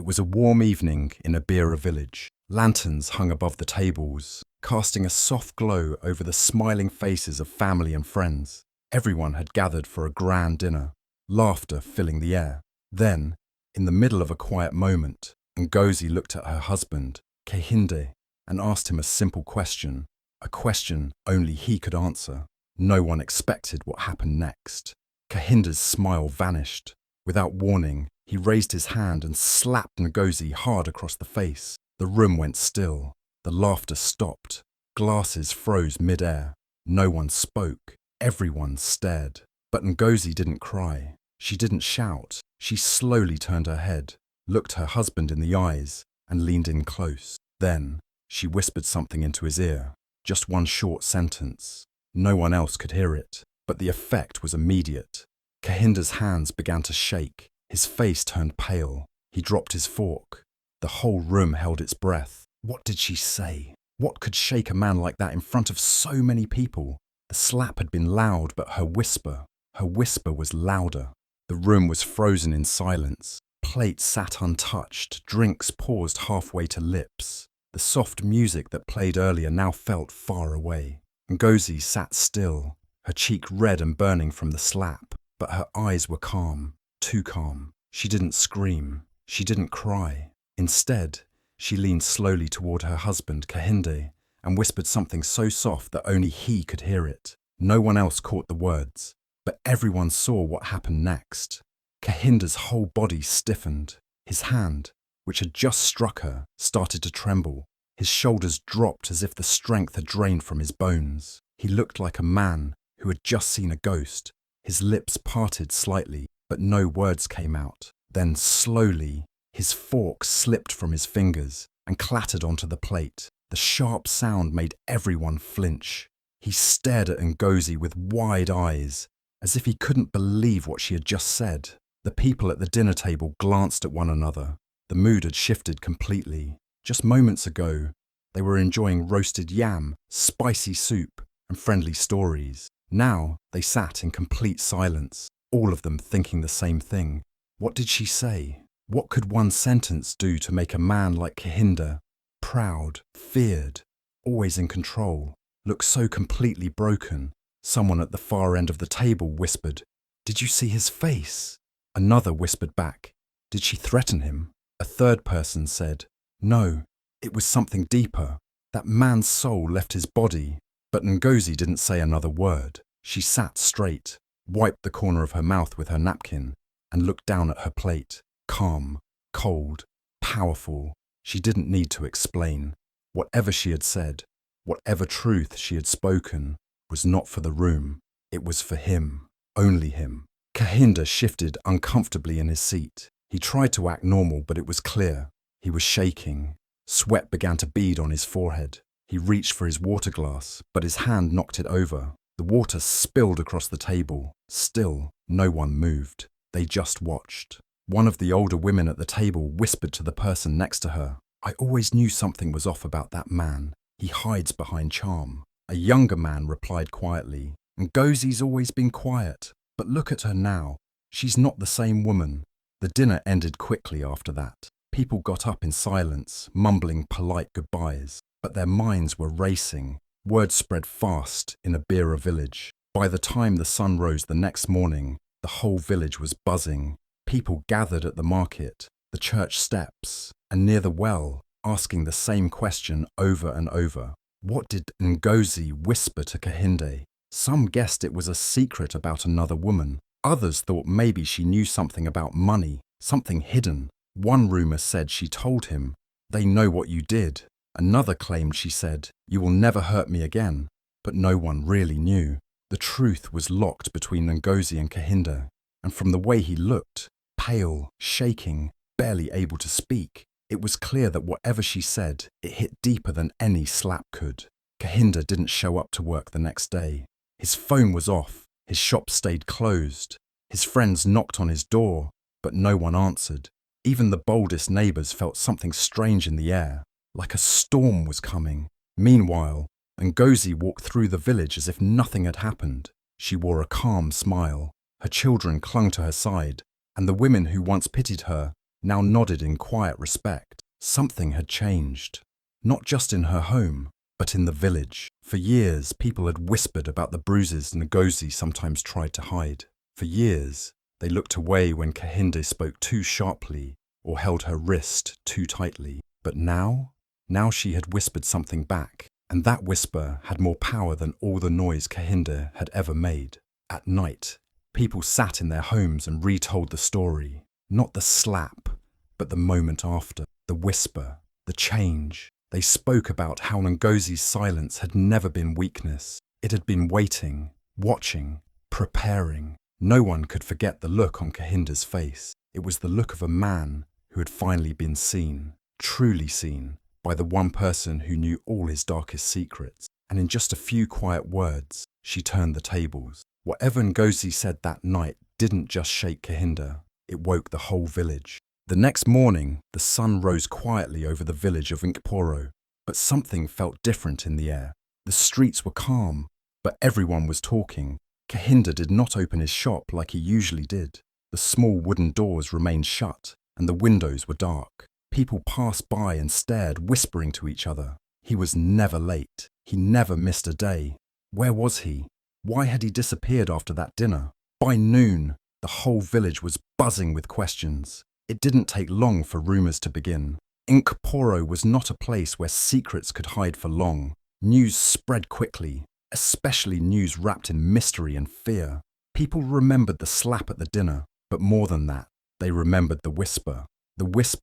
It was a warm evening in Abira village. Lanterns hung above the tables, casting a soft glow over the smiling faces of family and friends. Everyone had gathered for a grand dinner, laughter filling the air. Then, in the middle of a quiet moment, Ngozi looked at her husband, Kehinde, and asked him a simple question, a question only he could answer. No one expected what happened next. Kehinde's smile vanished. Without warning, he raised his hand and slapped Ngozi hard across the face. The room went still. The laughter stopped. Glasses froze mid-air. No one spoke. Everyone stared. But Ngozi didn't cry. She didn't shout. She slowly turned her head, looked her husband in the eyes, and leaned in close. Then, she whispered something into his ear. Just one short sentence. No one else could hear it, but the effect was immediate. Kehinde's hands began to shake. His face turned pale. He dropped his fork. The whole room held its breath. What did she say? What could shake a man like that in front of so many people? The slap had been loud, but her whisper was louder. The room was frozen in silence. Plates sat untouched, drinks paused halfway to lips. The soft music that played earlier now felt far away. Ngozi sat still, her cheek red and burning from the slap, but her eyes were calm, too calm. She didn't scream. She didn't cry. Instead, she leaned slowly toward her husband, Kehinde, and whispered something so soft that only he could hear it. No one else caught the words, but everyone saw what happened next. Kehinde's whole body stiffened. His hand, which had just struck her, started to tremble. His shoulders dropped as if the strength had drained from his bones. He looked like a man who had just seen a ghost. His lips parted slightly, but no words came out. Then slowly, his fork slipped from his fingers and clattered onto the plate. The sharp sound made everyone flinch. He stared at Ngozi with wide eyes, as if he couldn't believe what she had just said. The people at the dinner table glanced at one another. The mood had shifted completely. Just moments ago, they were enjoying roasted yam, spicy soup, and friendly stories. Now, they sat in complete silence, all of them thinking the same thing. What did she say? What could one sentence do to make a man like Kehinde, proud, feared, always in control, look so completely broken? Someone at the far end of the table whispered, "Did you see his face?" Another whispered back, "Did she threaten him?" A third person said, "No, it was something deeper. That man's soul left his body." But Ngozi didn't say another word. She sat straight, wiped the corner of her mouth with her napkin, and looked down at her plate. Calm, cold, powerful. She didn't need to explain. Whatever she had said, whatever truth she had spoken, was not for the room. It was for him, only him. Kehinde shifted uncomfortably in his seat. He tried to act normal, but it was clear. He was shaking. Sweat began to bead on his forehead. He reached for his water glass, but his hand knocked it over. The water spilled across the table. Still, no one moved. They just watched. One of the older women at the table whispered to the person next to her, "I always knew something was off about that man. He hides behind charm." A younger man replied quietly, "Ngozi's always been quiet, but look at her now. She's not the same woman." The dinner ended quickly after that. People got up in silence, mumbling polite goodbyes, but their minds were racing. Word spread fast in Abira village. By the time the sun rose the next morning, the whole village was buzzing. People gathered at the market, the church steps, and near the well, asking the same question over and over. What did Ngozi whisper to Kehinde? Some guessed it was a secret about another woman. Others thought maybe she knew something about money, something hidden. One rumor said she told him, "They know what you did." Another claimed she said, "You will never hurt me again." But no one really knew. The truth was locked between Ngozi and Kehinde, and from the way he looked, pale, shaking, barely able to speak, it was clear that whatever she said, it hit deeper than any slap could. Kehinde didn't show up to work the next day. His phone was off, his shop stayed closed. His friends knocked on his door, but no one answered. Even the boldest neighbors felt something strange in the air, like a storm was coming. Meanwhile, Ngozi walked through the village as if nothing had happened. She wore a calm smile. Her children clung to her side, and the women who once pitied her now nodded in quiet respect. Something had changed. Not just in her home, but in the village. For years, people had whispered about the bruises Ngozi sometimes tried to hide. For years, they looked away when Kehinde spoke too sharply or held her wrist too tightly. But now she had whispered something back, and that whisper had more power than all the noise Kehinde had ever made. At night, people sat in their homes and retold the story. Not the slap, but the moment after, the whisper, the change. They spoke about how Ngozi's silence had never been weakness. It had been waiting, watching, preparing. No one could forget the look on Kehinde's face. It was the look of a man who had finally been seen, truly seen, by the one person who knew all his darkest secrets. And in just a few quiet words, she turned the tables. Whatever Ngozi said that night didn't just shake Kehinde, it woke the whole village. The next morning, the sun rose quietly over the village of Nkporo, but something felt different in the air. The streets were calm, but everyone was talking. Kehinde did not open his shop like he usually did. The small wooden doors remained shut, and the windows were dark. People passed by and stared, whispering to each other. He was never late. He never missed a day. Where was he? Why had he disappeared after that dinner? By noon, the whole village was buzzing with questions. It didn't take long for rumours to begin. Nkporo was not a place where secrets could hide for long. News spread quickly, especially news wrapped in mystery and fear. People remembered the slap at the dinner, but more than that, they remembered the whisper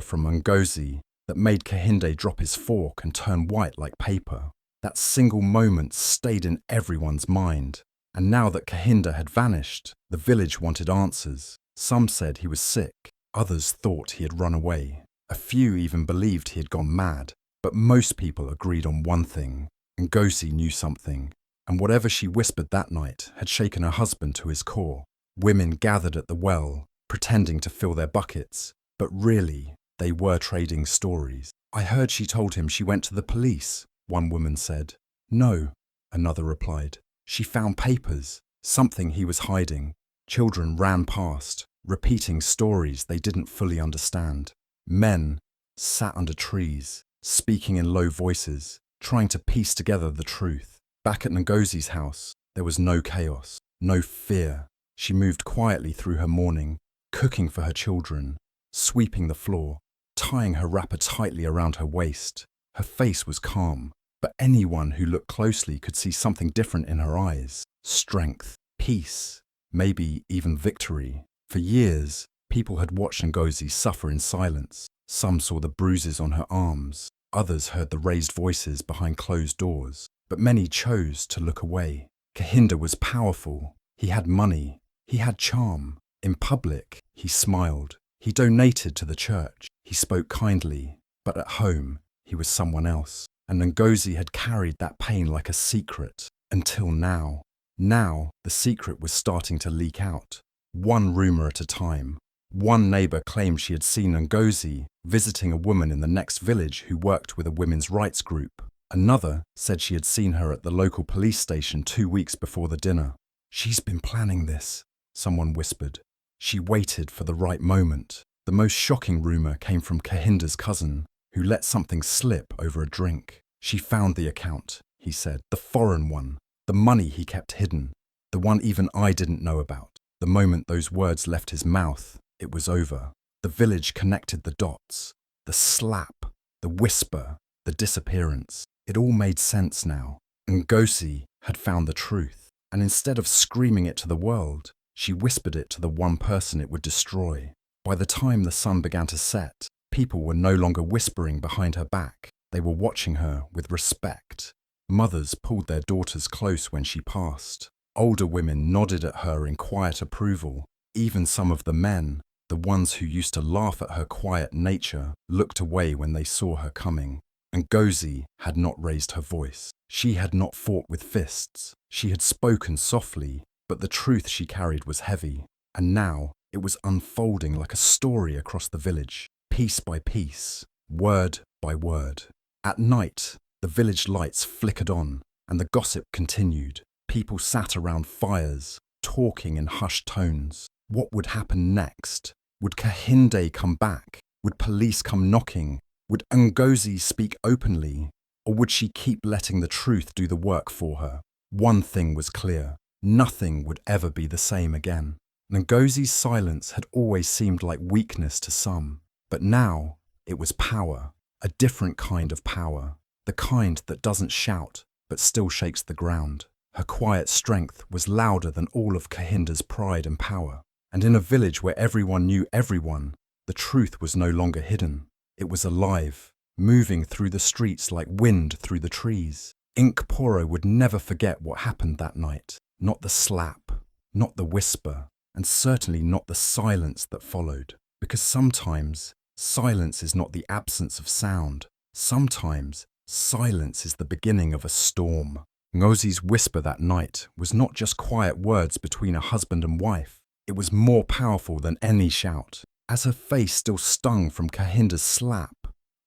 from Ngozi that made Kehinde drop his fork and turn white like paper. That single moment stayed in everyone's mind. And now that Kehinde had vanished, the village wanted answers. Some said he was sick. Others thought he had run away. A few even believed he had gone mad. But most people agreed on one thing. Ngozi knew something. And whatever she whispered that night had shaken her husband to his core. Women gathered at the well, pretending to fill their buckets. But really, they were trading stories. "I heard she told him she went to the police," one woman said. "No," another replied. "She found papers, something he was hiding." Children ran past, repeating stories they didn't fully understand. Men sat under trees, speaking in low voices, trying to piece together the truth. Back at Ngozi's house, there was no chaos, no fear. She moved quietly through her morning, cooking for her children, sweeping the floor, tying her wrapper tightly around her waist. Her face was calm, but anyone who looked closely could see something different in her eyes. Strength, peace, maybe even victory. For years, people had watched Ngozi suffer in silence. Some saw the bruises on her arms, others heard the raised voices behind closed doors, but many chose to look away. Kehinde was powerful. He had money. He had charm. In public, he smiled. He donated to the church. He spoke kindly. But at home, he was someone else. And Ngozi had carried that pain like a secret. Until now. Now, the secret was starting to leak out. One rumour at a time. One neighbour claimed she had seen Ngozi visiting a woman in the next village who worked with a women's rights group. Another said she had seen her at the local police station 2 weeks before the dinner. "She's been planning this," someone whispered. She waited for the right moment. The most shocking rumour came from Kehinde's cousin, who let something slip over a drink. "She found the account," he said, "the foreign one, the money he kept hidden, the one even I didn't know about." The moment those words left his mouth, it was over. The village connected the dots. The slap, the whisper, the disappearance. It all made sense now. Ngozi had found the truth, and instead of screaming it to the world, she whispered it to the one person it would destroy. By the time the sun began to set, people were no longer whispering behind her back. They were watching her with respect. Mothers pulled their daughters close when she passed. Older women nodded at her in quiet approval. Even some of the men, the ones who used to laugh at her quiet nature, looked away when they saw her coming. Ngozi had not raised her voice. She had not fought with fists. She had spoken softly, but the truth she carried was heavy. And now it was unfolding like a story across the village, piece by piece, word by word. At night, the village lights flickered on, and the gossip continued. People sat around fires, talking in hushed tones. What would happen next? Would Kehinde come back? Would police come knocking? Would Ngozi speak openly? Or would she keep letting the truth do the work for her? One thing was clear. Nothing would ever be the same again. Ngozi's silence had always seemed like weakness to some, but now it was power, a different kind of power, the kind that doesn't shout but still shakes the ground. Her quiet strength was louder than all of Kehinda's pride and power, and in a village where everyone knew everyone, the truth was no longer hidden. It was alive, moving through the streets like wind through the trees. Nkporo would never forget what happened that night, not the slap, not the whisper, and certainly not the silence that followed. Because sometimes silence is not the absence of sound. Sometimes silence is the beginning of a storm. Ngozi's whisper that night was not just quiet words between a husband and wife. It was more powerful than any shout. As her face still stung from Kehinda's slap,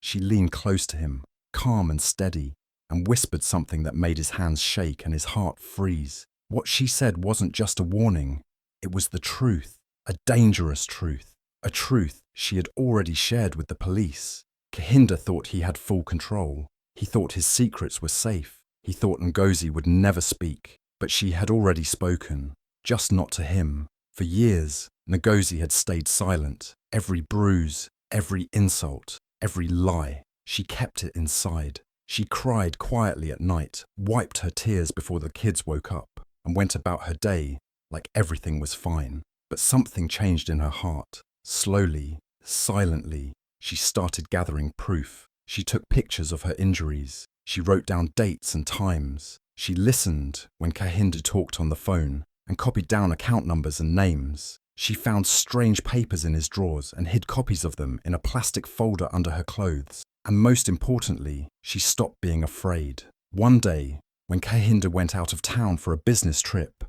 she leaned close to him, calm and steady, and whispered something that made his hands shake and his heart freeze. What she said wasn't just a warning. It was the truth, a dangerous truth, a truth she had already shared with the police. Kehinda thought he had full control. He thought his secrets were safe. He thought Ngozi would never speak, but she had already spoken, just not to him. For years, Ngozi had stayed silent. Every bruise, every insult, every lie, she kept it inside. She cried quietly at night, wiped her tears before the kids woke up, and went about her day like everything was fine. But something changed in her heart. Slowly, silently, she started gathering proof. She took pictures of her injuries. She wrote down dates and times. She listened when Kehinda talked on the phone and copied down account numbers and names. She found strange papers in his drawers and hid copies of them in a plastic folder under her clothes. And most importantly, she stopped being afraid. One day, when Kehinda went out of town for a business trip,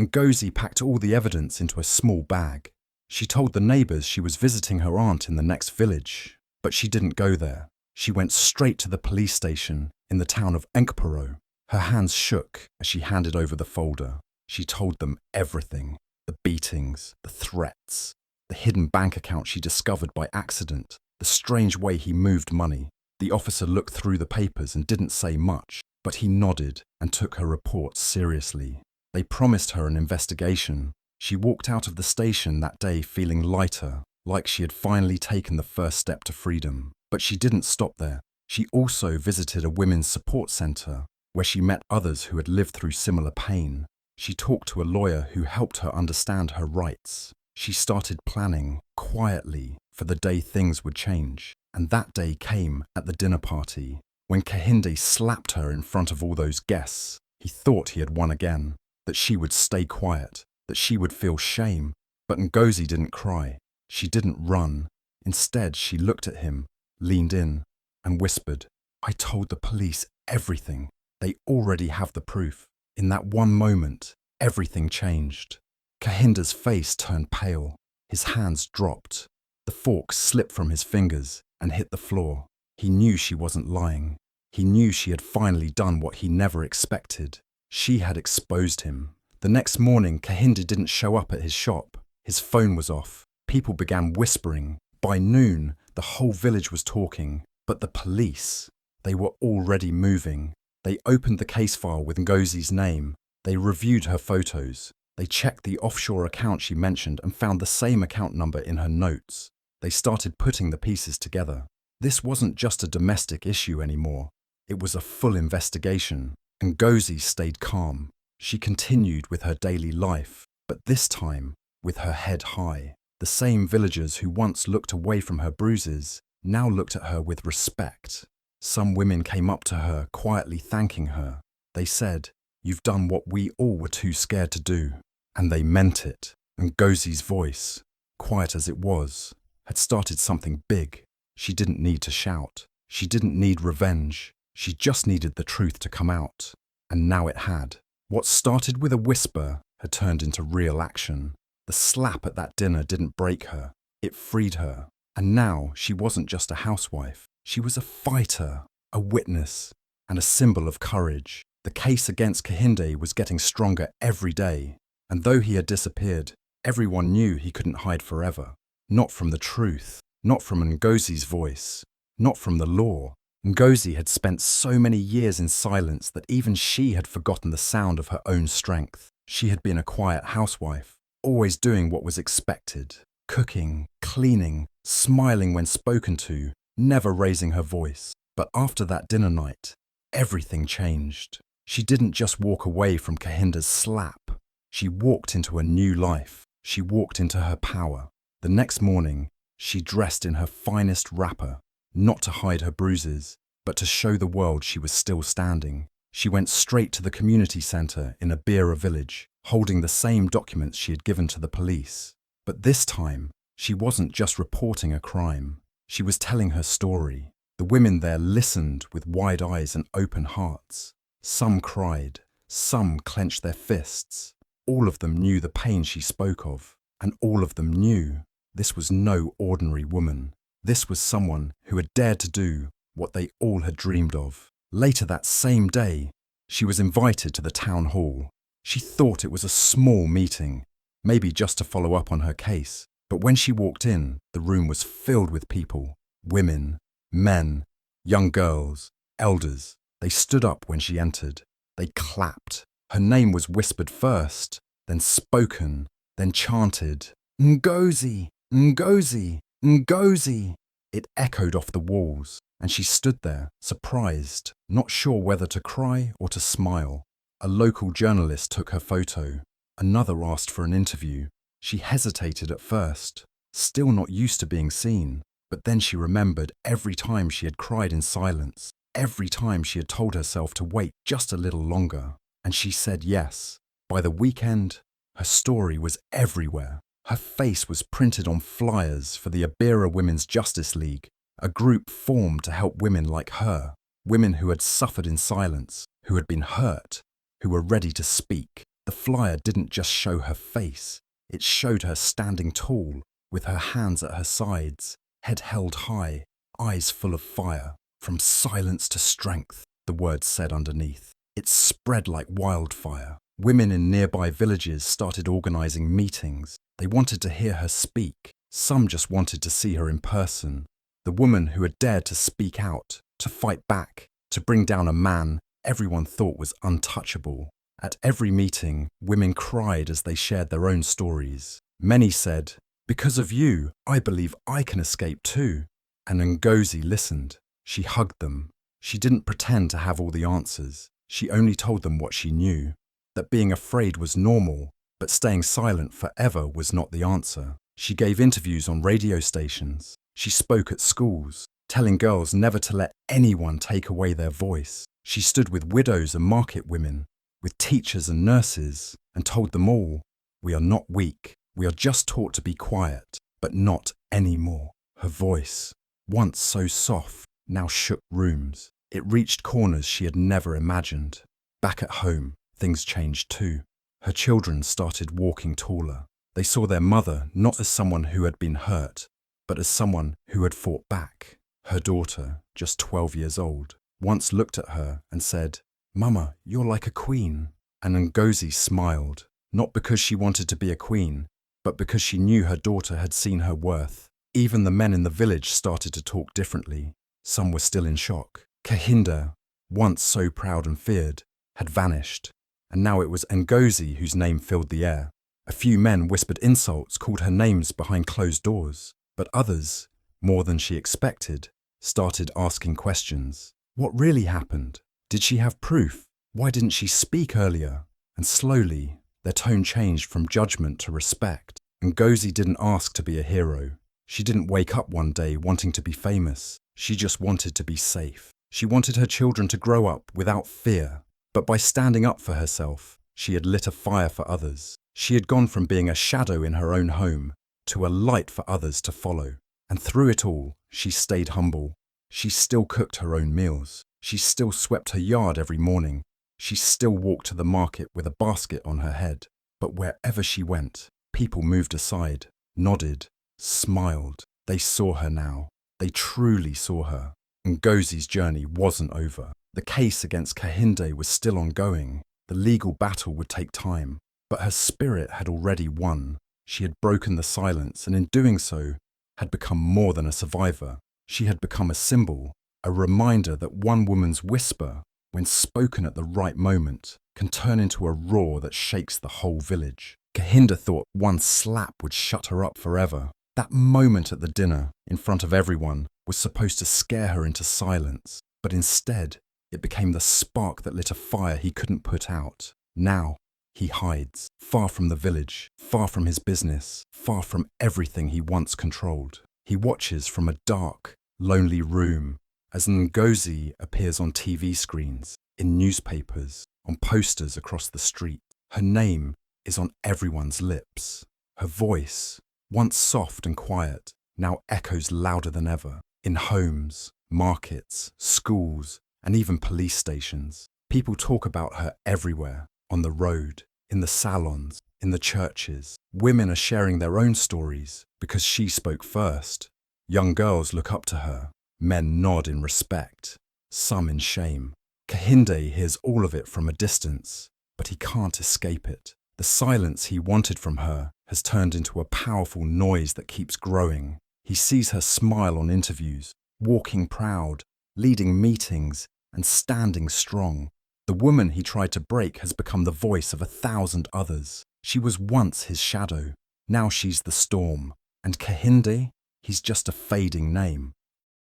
Ngozi packed all the evidence into a small bag. She told the neighbours she was visiting her aunt in the next village, but she didn't go there. She went straight to the police station in the town of Nkporo. Her hands shook as she handed over the folder. She told them everything: the beatings, the threats, the hidden bank account she discovered by accident, the strange way he moved money. The officer looked through the papers and didn't say much, but he nodded and took her report seriously. They promised her an investigation. She walked out of the station that day feeling lighter, like she had finally taken the first step to freedom. But she didn't stop there. She also visited a women's support centre, where she met others who had lived through similar pain. She talked to a lawyer who helped her understand her rights. She started planning, quietly, for the day things would change. And that day came at the dinner party, when Kehinde slapped her in front of all those guests. He thought he had won again, that she would stay quiet, that she would feel shame. But Ngozi didn't cry. She didn't run. Instead, she looked at him, leaned in, and whispered, "I told the police everything. They already have the proof." In that one moment, everything changed. Kehinda's face turned pale. His hands dropped. The fork slipped from his fingers and hit the floor. He knew she wasn't lying. He knew she had finally done what he never expected. She had exposed him. The next morning, Kehinda didn't show up at his shop. His phone was off. People began whispering. By noon, the whole village was talking. But the police, they were already moving. They opened the case file with Ngozi's name. They reviewed her photos. They checked the offshore account she mentioned and found the same account number in her notes. They started putting the pieces together. This wasn't just a domestic issue anymore. It was a full investigation. Ngozi stayed calm. She continued with her daily life, but this time with her head high. The same villagers who once looked away from her bruises now looked at her with respect. Some women came up to her, quietly thanking her. They said, "You've done what we all were too scared to do." And they meant it. Ngozi's voice, quiet as it was, had started something big. She didn't need to shout. She didn't need revenge. She just needed the truth to come out. And now it had. What started with a whisper had turned into real action. The slap at that dinner didn't break her. It freed her. And now she wasn't just a housewife. She was a fighter, a witness, and a symbol of courage. The case against Kehinde was getting stronger every day. And though he had disappeared, everyone knew he couldn't hide forever. Not from the truth, not from Ngozi's voice, not from the law. Ngozi had spent so many years in silence that even she had forgotten the sound of her own strength. She had been a quiet housewife, always doing what was expected, cooking, cleaning, smiling when spoken to, never raising her voice. But after that dinner night, everything changed. She didn't just walk away from Kahinda's slap. She walked into a new life. She walked into her power. The next morning, she dressed in her finest wrapper, not to hide her bruises, but to show the world she was still standing. She went straight to the community centre in Abira village, holding the same documents she had given to the police. But this time, she wasn't just reporting a crime. She was telling her story. The women there listened with wide eyes and open hearts. Some cried, some clenched their fists. All of them knew the pain she spoke of, and all of them knew this was no ordinary woman. This was someone who had dared to do what they all had dreamed of. Later that same day, she was invited to the town hall. She thought it was a small meeting, maybe just to follow up on her case. But when she walked in, the room was filled with people, women, men, young girls, elders. They stood up when she entered. They clapped. Her name was whispered first, then spoken, then chanted, "Ngozi, Ngozi, Ngozi." It echoed off the walls, and she stood there, surprised, not sure whether to cry or to smile. A local journalist took her photo. Another asked for an interview. She hesitated at first, still not used to being seen. But then she remembered every time she had cried in silence, every time she had told herself to wait just a little longer. And she said yes. By the weekend, her story was everywhere. Her face was printed on flyers for the Abira Women's Justice League, a group formed to help women like her, women who had suffered in silence, who had been hurt, who were ready to speak. The flyer didn't just show her face, it showed her standing tall, with her hands at her sides, head held high, eyes full of fire. From silence to strength, the words said underneath. It spread like wildfire. Women in nearby villages started organising meetings. They wanted to hear her speak. Some just wanted to see her in person. The woman who had dared to speak out, to fight back, to bring down a man everyone thought was untouchable. At every meeting, women cried as they shared their own stories. Many said, "Because of you, I believe I can escape too." And Ngozi listened. She hugged them. She didn't pretend to have all the answers. She only told them what she knew, that being afraid was normal, but staying silent forever was not the answer. She gave interviews on radio stations. She spoke at schools, telling girls never to let anyone take away their voice. She stood with widows and market women, with teachers and nurses, and told them all, "We are not weak. We are just taught to be quiet, but not anymore." Her voice, once so soft, now shook rooms. It reached corners she had never imagined. Back at home, things changed too. Her children started walking taller. They saw their mother not as someone who had been hurt, but as someone who had fought back. Her daughter, just 12 years old, once looked at her and said, "Mama, you're like a queen." And Ngozi smiled, not because she wanted to be a queen, but because she knew her daughter had seen her worth. Even the men in the village started to talk differently. Some were still in shock. Kahinda, once so proud and feared, had vanished, and now it was Ngozi whose name filled the air. A few men whispered insults, called her names behind closed doors, but others, more than she expected, started asking questions. What really happened? Did she have proof? Why didn't she speak earlier? And slowly, their tone changed from judgment to respect. Ngozi didn't ask to be a hero. She didn't wake up one day wanting to be famous. She just wanted to be safe. She wanted her children to grow up without fear. But by standing up for herself, she had lit a fire for others. She had gone from being a shadow in her own home to a light for others to follow. And through it all, she stayed humble. She still cooked her own meals. She still swept her yard every morning. She still walked to the market with a basket on her head. But wherever she went, people moved aside, nodded, smiled. They saw her now. They truly saw her. Ngozi's journey wasn't over. The case against Kahinda was still ongoing. The legal battle would take time. But her spirit had already won. She had broken the silence and in doing so had become more than a survivor. She had become a symbol, a reminder that one woman's whisper, when spoken at the right moment, can turn into a roar that shakes the whole village. Kahinda thought one slap would shut her up forever. That moment at the dinner, in front of everyone, was supposed to scare her into silence, but instead, it became the spark that lit a fire he couldn't put out. Now, he hides, far from the village, far from his business, far from everything he once controlled. He watches from a dark, lonely room as Ngozi appears on TV screens, in newspapers, on posters across the street. Her name is on everyone's lips. Her voice, once soft and quiet, now echoes louder than ever. In homes, markets, schools, and even police stations. People talk about her everywhere, on the road, in the salons, in the churches. Women are sharing their own stories because she spoke first. Young girls look up to her. Men nod in respect, some in shame. Kahinde hears all of it from a distance, but he can't escape it. The silence he wanted from her has turned into a powerful noise that keeps growing. He sees her smile on interviews, walking proud, leading meetings, and standing strong. The woman he tried to break has become the voice of 1,000 others. She was once his shadow. Now she's the storm. And Kahinde, he's just a fading name.